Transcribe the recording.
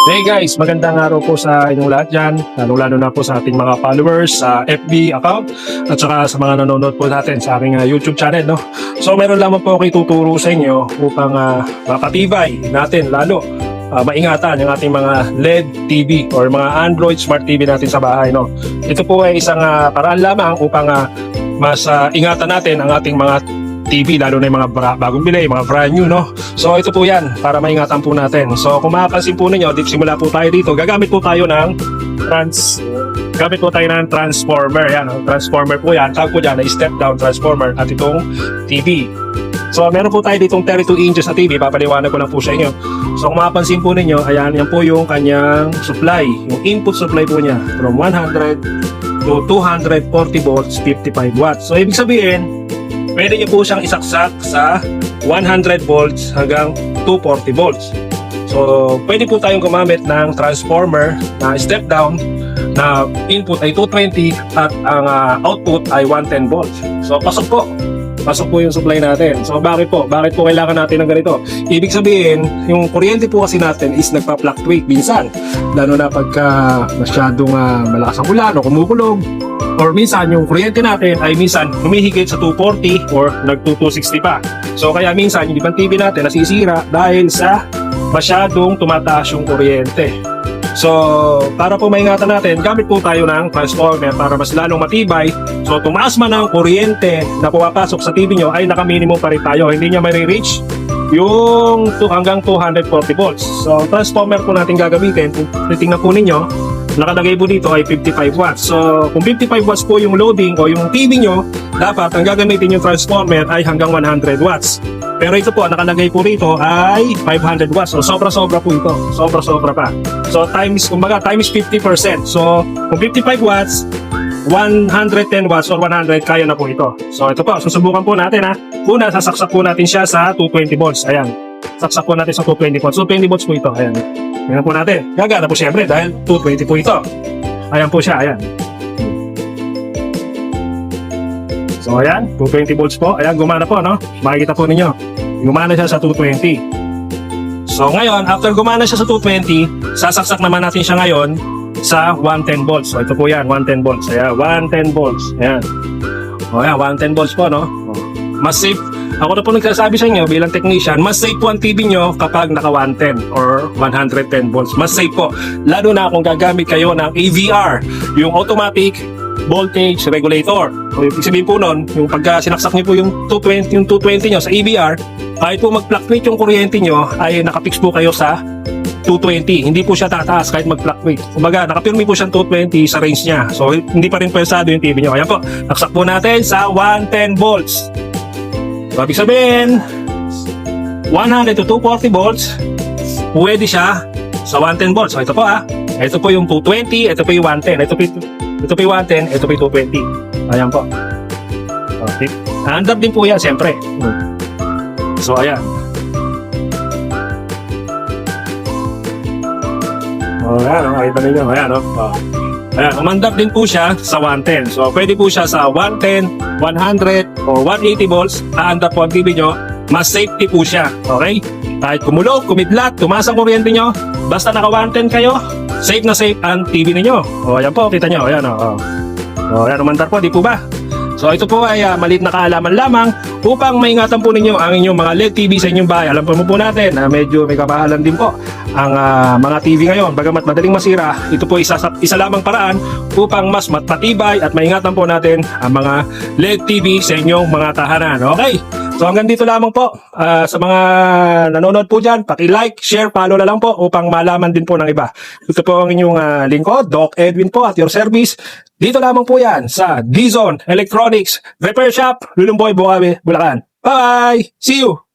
Hey guys, magandang araw po sa inyong lahat dyan, lalo na po sa ating mga followers sa FB account at saka sa mga nanonood po natin sa aking YouTube channel, no? So meron lamang po ako ituturo sa inyo upang mapatibay natin lalo maingatan yung ating mga LED TV or mga Android Smart TV natin sa bahay, no? Ito po ay isang paraan lamang upang mas ingatan natin ang ating mga TV, lalo na yung mga bagong bili, mga brand new, no? So ito po yan, para maingatan po natin. So kung makapansin po ninyo, simula po tayo dito, gagamit po tayo ng transformer. Yan, no? Transformer po yan. Tawag po dyan na step down transformer at itong TV. So meron po tayo ditong 32 inches na TV, papaliwanag ko lang po sa inyo. So kung makapansin po ninyo, ayan, yan po yung kanyang supply, yung input supply po niya from 100 to 240 volts, 55 watts. So ibig sabihin, pwede nyo po siyang isaksak sa 100 volts hanggang 240 volts. So, pwede po tayong gumamit ng transformer na step down na input ay 220 at ang output ay 110 volts. So, pasok po. Pasok po yung supply natin. So, bakit po? Bakit po kailangan natin ng ganito? Ibig sabihin, yung kuryente po kasi natin is nagpa-fluctuate minsan. Lalo na pagka masyadong malakas ang ulan o kumukulog. Or minsan yung kuryente natin ay minsan humihigit sa 240 or nag-260 pa. So kaya minsan yung ibang TV natin nasisira dahil sa masyadong tumataas yung kuryente. So para po maingatan natin, gamit po tayo ng transformer para mas lalong matibay. So tumaas man ang kuryente na pumapasok sa TV nyo ay naka-minimum pa rin tayo. Hindi niya may-reach yung hanggang 240 volts. So transformer po natin gagamitin. Kung titingnan po ninyo, nakalagay po dito ay 55 watts. So, kung 55 watts po yung loading o yung TV nyo, dapat ang gagamitin yung transformer ay hanggang 100 watts. Pero ito po, nakalagay po rito ay 500 watts. So, sobra-sobra po ito. Sobra-sobra pa. So, times 50%. So, kung 55 watts, 110 watts or 100, kaya na po ito. So, ito po, susubukan po natin ha. Una, sasaksak po natin siya sa 220 volts. Ayan. Saksak po natin sa 220 volts. So, 20 volts po ito. Ayan. Ayan po natin. Gagana po siyempre dahil 220 po ito. Ayan po siya. Ayan. So, ayan. 220 volts po. Ayan, gumana po, no? Makikita po ninyo. Gumana siya sa 220. So, ngayon, after gumana siya sa 220, sasaksak naman natin siya ngayon sa 110 volts. So, ito po yan. 110 volts. Ayan. 110 volts. Ayan. O, ayan. 110 volts po, no? Mas safe. Ako na po nagsasabi sa inyo bilang technician, mas safe po ang TV nyo kapag naka 110 or 110 volts. Mas safe po. Lalo na kung gagamit kayo ng AVR, yung automatic voltage regulator. So, ibig sabihin po nun, yung pagka sinaksak nyo po yung 220 nyo sa AVR, kahit po mag-fluctuate yung kuryente nyo, ay nakapix po kayo sa 220. Hindi po siya tataas kahit mag-fluctuate. Kumbaga, nakapirmi po siyang 220 sa range niya. So, hindi pa rin pwesado yung TV nyo. Ayan po, naksak po natin sa 110 volts. So, ibig sabihin, 100 to 240 volts, pwede siya sa 110 volts. So, ito po ito po yung 220, ito po yung 110, ito po yung 110, ito po yung 220. Ayan po. Okay. Handap din po yan, siyempre. So, ayan. O, ayan, makita ninyo. Ayan, ayan, umandap din po siya sa 110. So, pwede po siya sa 110, 100, o 180 volts. Aandap po ang TV nyo. Mas safety po siya. Okay? Kahit kumulog, kumidlat, tumaas ang kuryente nyo, basta naka 110 kayo, safe na safe ang TV ninyo. O, ayan po, kita nyo. Ayan, o, ayan, umandar po, di po ba? So, ito po ay maliit na kaalaman lamang upang maingatan po ninyo ang inyong mga LED TV sa inyong bahay. Alam po natin na medyo may kabahalan din po ang mga TV ngayon. Bagamat madaling masira, ito po isa lamang paraan upang mas matibay at maingatan po natin ang mga LED TV sa inyong mga tahanan. Okay? So hanggang dito lamang po. Sa mga nanonood po dyan, paki-like, share, follow na lang po upang malaman din po ng iba. Ito po ang inyong lingkod, Doc Edwin po at your service. Dito lamang po yan sa D-Zone Electronics Repair Shop, Lulumboy, Bukawi, Bulacan. Bye! See you!